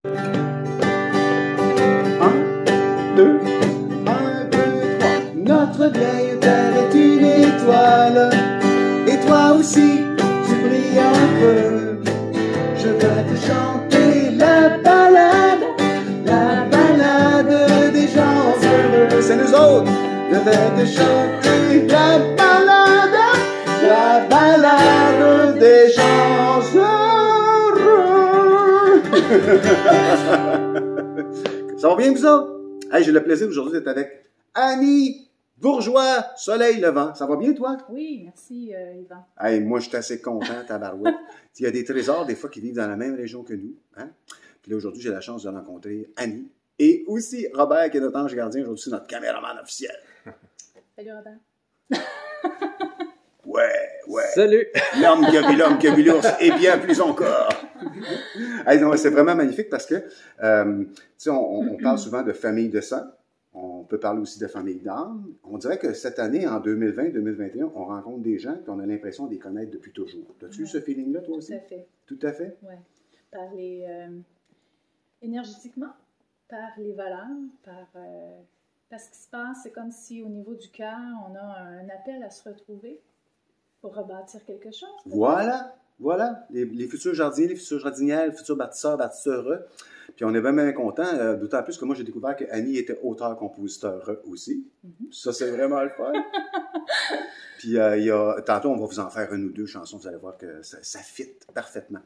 2, 1, 2, 3. Notre vieille terre est une étoile, et toi aussi, tu brilles un peu. Je vais te chanter la balade des gens heureux. C'est nous autres! Je vais te chanter la balade des gens heureux. Ça va bien, vous autres? Hey, j'ai le plaisir aujourd'hui d'être avec Annie Bourgeois, Soleil Levant. Ça va bien, toi? Oui, merci, Yvan. Hey, moi, je suis assez content, tabarouette. Il y a des trésors, des fois, qui vivent dans la même région que nous. Hein? Puis là, aujourd'hui, j'ai la chance de rencontrer Annie. Et aussi Robert, qui est notre ange gardien, aujourd'hui, notre caméraman officiel. Salut, Robert. Ouais. Salut! L'homme qui a vu l'ours, et bien plus encore. Hey, non, c'est vraiment magnifique parce que, tu sais, on parle souvent de famille de sang. On peut parler aussi de famille d'âme. On dirait que cette année, en 2020-2021, on rencontre des gens et on a l'impression de les connaître depuis toujours. As-tu eu ce feeling-là, toi aussi? Tout à fait. Tout à fait? Oui. Par les... énergétiquement, par les valeurs, par ce qui se passe. C'est comme si, au niveau du cœur, on a un appel à se retrouver pour rebâtir quelque chose. Voilà. Les futurs jardiniers, les futurs jardinières, les futurs bâtisseurs, bâtisseurs. Puis on est bien contents, d'autant plus que moi, j'ai découvert que Annie était auteur-compositeur aussi. Ça, c'est vraiment le fun. Puis tantôt, on va vous en faire une ou deux chansons, vous allez voir que ça fit parfaitement.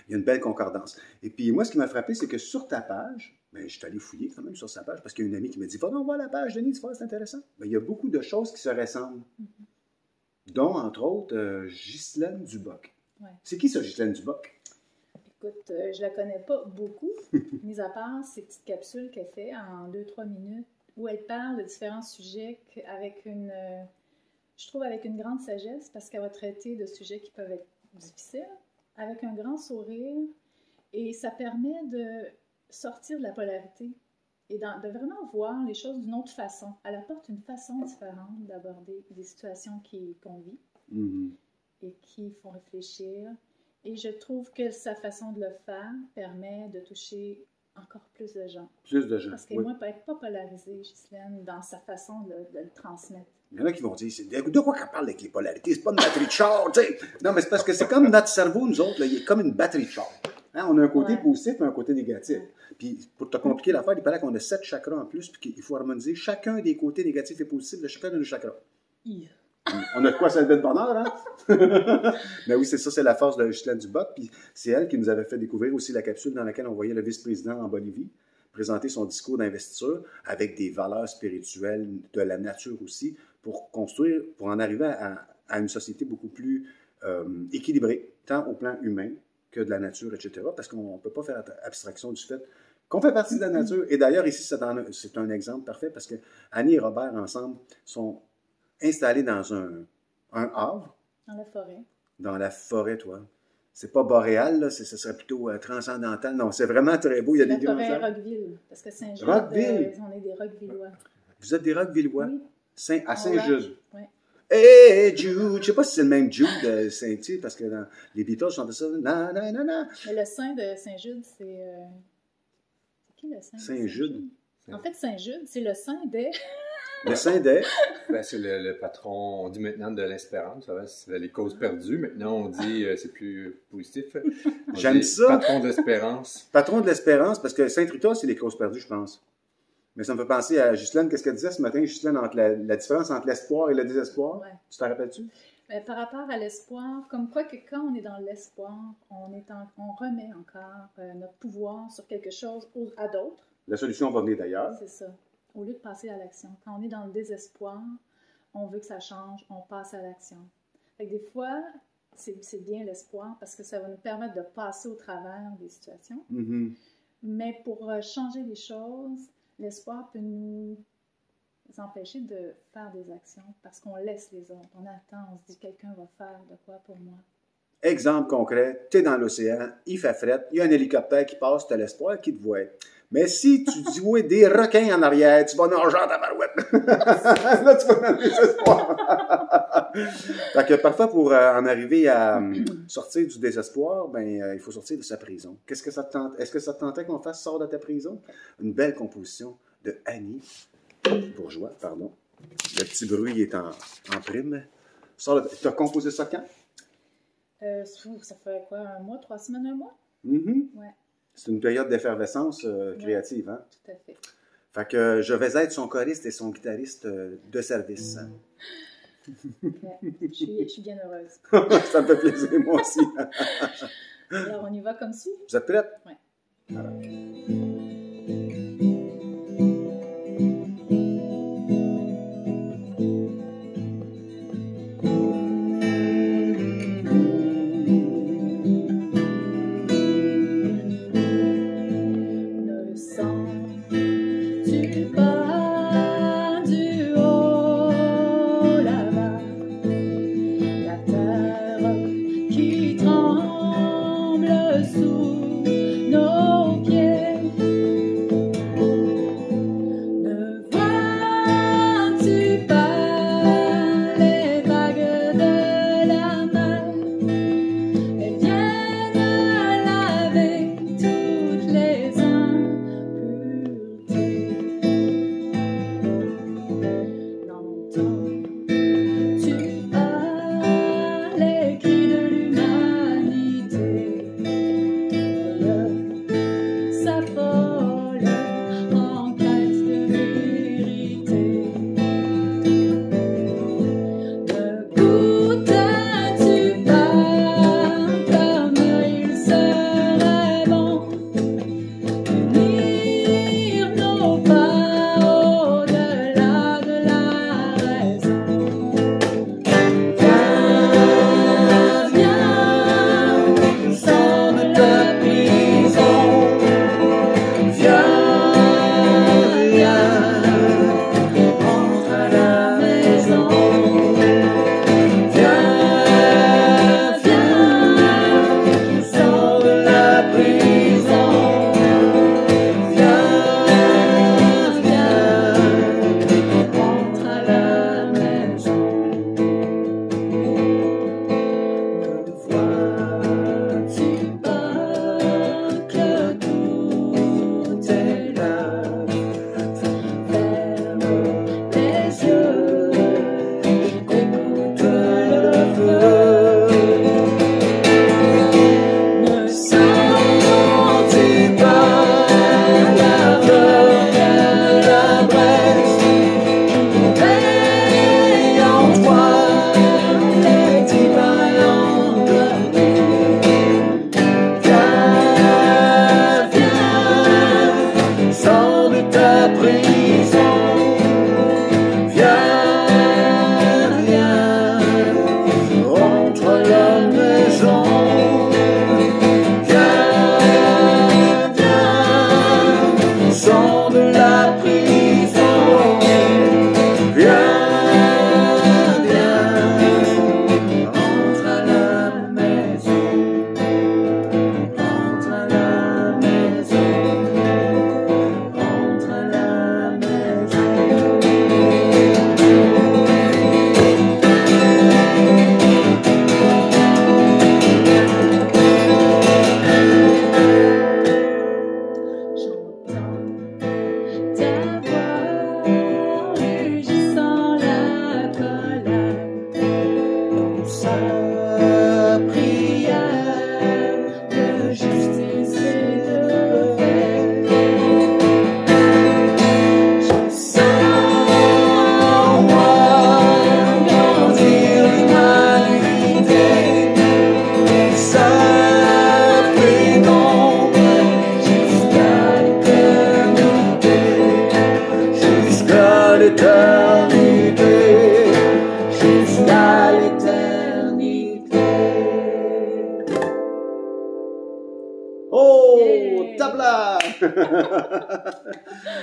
Il y a une belle concordance. Et puis moi, ce qui m'a frappé, c'est que sur ta page, ben, je suis allé fouiller quand même sur sa page, parce qu'il y a une amie qui m'a dit « Va donc voir la page, Denis, tu vois, c'est intéressant. » Ben, il y a beaucoup de choses qui se ressemblent. Dont, entre autres, Ghislaine Duboc. Ouais. C'est qui ça, Ghislaine Duboc? Écoute, je la connais pas beaucoup, mis à part ces petites capsules qu'elle fait en 2-3 minutes, où elle parle de différents sujets avec je trouve avec une grande sagesse, parce qu'elle va traiter de sujets qui peuvent être difficiles, avec un grand sourire, et ça permet de sortir de la polarité et de vraiment voir les choses d'une autre façon. Elle apporte une façon différente d'aborder des situations qu'on vit et qui font réfléchir. Et je trouve que sa façon de le faire permet de toucher encore plus de gens. Plus de gens, parce qu'elle peut être pas polarisée, Ghislaine, dans sa façon de le transmettre. Il y en a qui vont dire, de quoi qu'elle parle avec les polarités? C'est pas une batterie de char, tu sais. Non, mais c'est parce que c'est comme notre cerveau, nous autres, là, il est comme une batterie de char. Hein, on a un côté positif et un côté négatif. Puis, pour te compliquer l'affaire, il paraît qu'on a 7 chakras en plus, puis qu'il faut harmoniser chacun des côtés négatifs et positifs de chacun de nos chakras. On a de quoi ça de bonheur, hein? Mais oui, c'est ça, c'est la force de Ghislaine Duboc. Puis c'est elle qui nous avait fait découvrir aussi la capsule dans laquelle on voyait le vice-président en Bolivie présenter son discours d'investiture avec des valeurs spirituelles de la nature aussi pour construire, pour en arriver à une société beaucoup plus équilibrée, tant au plan humain que de la nature, etc. Parce qu'on ne peut pas faire abstraction du fait qu'on fait partie de la nature. Et d'ailleurs, ici, c'est un exemple parfait parce que Annie et Robert, ensemble, sont installés dans un havre. Dans la forêt. Dans la forêt, toi. C'est pas boréal, là, ce serait plutôt transcendantal. Non, c'est vraiment très beau. Il y a des la forêt Roqueville, parce que Saint-Jude, on est des Roquevillois. Vous êtes des Roquevillois? Oui. À Saint-Jude? Oui. Hey, Jude! Je sais pas si c'est le même Jude Saint-Jude, parce que dans les Beatles chantaient ça. Na, na, na, na. Mais le saint de Saint-Jude, c'est qui le saint? Saint-Jude. En fait, Saint-Jude, c'est le saint des... Le saint des... Ben, c'est le patron, on dit maintenant de l'espérance, c'est les causes perdues. Maintenant, on dit, c'est plus positif. J'aime ça. Patron de l'espérance. Patron de l'espérance, parce que Saint-Rita, c'est les causes perdues, je pense. Mais ça me fait penser à Ghislaine, qu'est-ce qu'elle disait ce matin, Ghislaine, entre la différence entre l'espoir et le désespoir. Ouais. Tu t'en rappelles-tu? Ben, par rapport à l'espoir, comme quoi que quand on est dans l'espoir, on remet encore notre pouvoir sur quelque chose à d'autres. La solution va venir d'ailleurs. C'est ça. Au lieu de passer à l'action. Quand on est dans le désespoir, on veut que ça change, on passe à l'action. Fait que des fois, c'est bien l'espoir parce que ça va nous permettre de passer au travers des situations. Mais pour changer les choses, l'espoir peut nous empêcher de faire des actions parce qu'on laisse les autres. On attend, on se dit quelqu'un va faire de quoi pour moi. Exemple concret, tu es dans l'océan, il fait fret, il y a un hélicoptère qui passe, tu as l'espoir qui te voit. Mais si tu dis, oui, des requins en arrière, tu vas nager en tabarouette. Là, tu vas dans le désespoir. Fait que parfois, pour en arriver à sortir du désespoir, ben, il faut sortir de sa prison. Qu'est-ce que ça te tente? Est-ce que ça te tentait qu'on fasse Sors de ta prison? Une belle composition de Annie Bourgeois, pardon. Le petit bruit est en prime. Tu as composé ça quand? Ça fait quoi, 1 mois, 3 semaines, 1 mois? Ouais. C'est une période d'effervescence créative, hein? Tout à fait. Fait que je vais être son choriste et son guitariste de service. Je suis bien heureuse. Ça me fait plaisir, moi aussi. Alors, on y va comme ci? Vous êtes prêtes? Oui. Alors.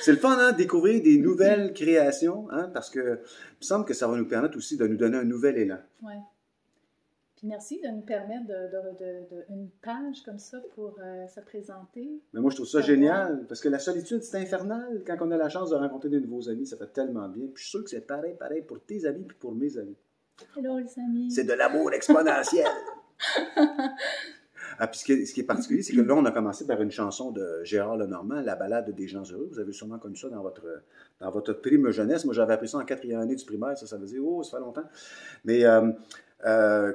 C'est le fun, hein, de découvrir des nouvelles créations, hein, parce que il me semble que ça va nous permettre aussi de nous donner un nouvel élan. Oui. Puis merci de nous permettre une page comme ça pour se présenter. Mais moi, je trouve ça génial, parce que la solitude, c'est infernal. Quand on a la chance de rencontrer de nouveaux amis, ça fait tellement bien. Puis je suis sûr que c'est pareil pour tes amis et pour mes amis. Hello, les amis. C'est de l'amour exponentiel. Ah, puis ce qui est particulier, c'est que là, on a commencé par une chanson de Gérard Lenormand, La balade des gens heureux. Vous avez sûrement connu ça dans votre prime jeunesse. Moi, j'avais appris ça en 4e année du primaire. Ça veut dire, oh, ça fait longtemps. Mais,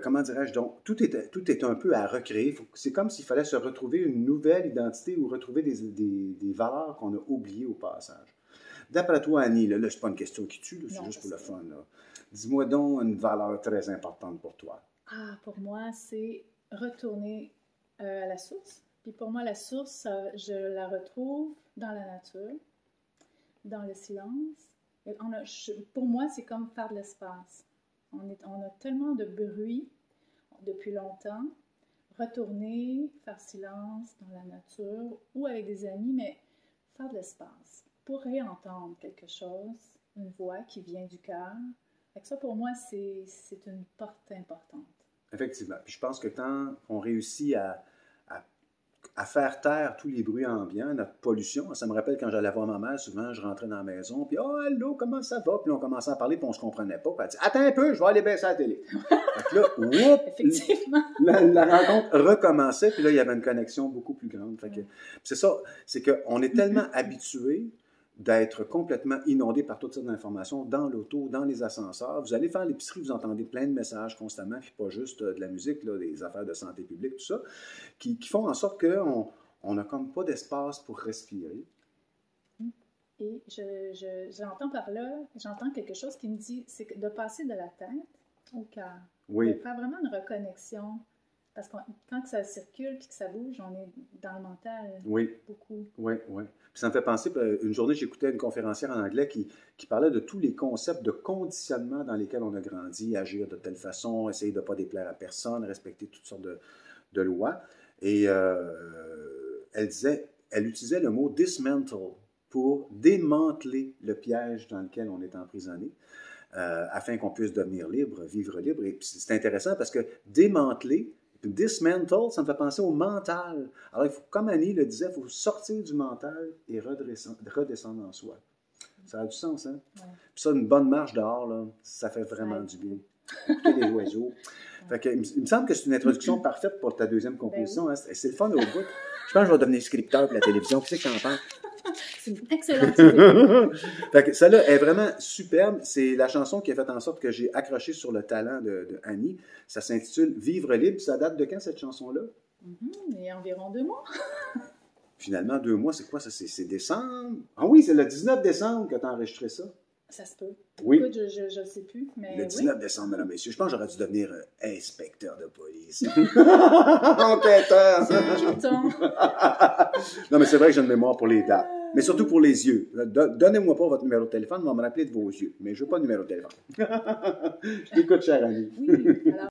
comment dirais-je donc, tout est un peu à recréer. C'est comme s'il fallait se retrouver une nouvelle identité ou retrouver des valeurs qu'on a oubliées au passage. D'après toi, Annie, là c'est pas une question qui tue, c'est juste pour le fun. Dis-moi donc une valeur très importante pour toi. Ah, pour moi, c'est retourner à la source. Puis pour moi, la source, je la retrouve dans la nature, dans le silence. Et pour moi, c'est comme faire de l'espace. On a tellement de bruit depuis longtemps. Retourner, faire silence dans la nature ou avec des amis, mais faire de l'espace pour réentendre quelque chose, une voix qui vient du cœur. Ça, pour moi, c'est une porte importante. Effectivement. Puis je pense que quand on réussit à faire taire tous les bruits ambiants, notre pollution, ça me rappelle quand j'allais voir ma mère, souvent je rentrais dans la maison, puis « Oh, allô, comment ça va? » Puis on commençait à parler, puis on ne se comprenait pas. Puis elle dit « Attends un peu, je vais aller baisser la télé. » Fait que là, Effectivement. La rencontre recommençait, puis là, il y avait une connexion beaucoup plus grande. Fait que, c'est ça, c'est qu'on est tellement habitué d'être complètement inondé par toutes sortes d'informations dans l'auto, dans les ascenseurs. Vous allez faire l'épicerie, vous entendez plein de messages constamment, puis pas juste de la musique, là, des affaires de santé publique, tout ça, qui font en sorte qu'on n'a comme pas d'espace pour respirer. Et j'entends par là, j'entends quelque chose qui me dit, c'est de passer de la tête au cœur. Oui. De faire vraiment une reconnexion. Parce que quand ça circule et que ça bouge, on est dans le mental. Oui. Beaucoup. Oui, oui. Puis ça me fait penser, une journée, j'écoutais une conférencière en anglais qui parlait de tous les concepts de conditionnement dans lesquels on a grandi, agir de telle façon, essayer de ne pas déplaire à personne, respecter toutes sortes de lois. Et elle utilisait le mot dismantle pour démanteler le piège dans lequel on est emprisonné, afin qu'on puisse devenir libre, vivre libre. Et puis c'est intéressant parce que démanteler, dismantle, ça me fait penser au mental. Alors, comme Annie le disait, il faut sortir du mental et redescendre en soi. Ça a du sens, hein? Ouais. Puis ça, une bonne marche dehors, là, ça fait vraiment du bien. Écouter les oiseaux. Fait que, il me semble que c'est une introduction parfaite pour ta deuxième composition. Hein? C'est le fun au bout. Je pense que je vais devenir scripteur pour la télévision. Qui c'est que t'en parles? C'est une excellente idée. Fait que celle-là est vraiment superbe. C'est la chanson qui a fait en sorte que j'ai accroché sur le talent de Annie. Ça s'intitule « Vivre libre ». Ça date de quand, cette chanson-là? Il y a environ 2 mois. Finalement, 2 mois, c'est quoi ça? C'est décembre? Ah oui, c'est le 19 décembre que tu as enregistré ça. Ça se peut. Oui. Écoute, je ne sais plus. Mais le 19 décembre, mesdames et messieurs. Je pense que j'aurais dû devenir inspecteur de police. Enquêteur. Non, mais c'est vrai que j'ai une mémoire pour les dates. Mais surtout pour les yeux. Donnez-moi pas votre numéro de téléphone, on va me rappeler de vos yeux. Mais je veux pas de numéro de téléphone. Je t'écoute, chère Annie. Oui. Alors,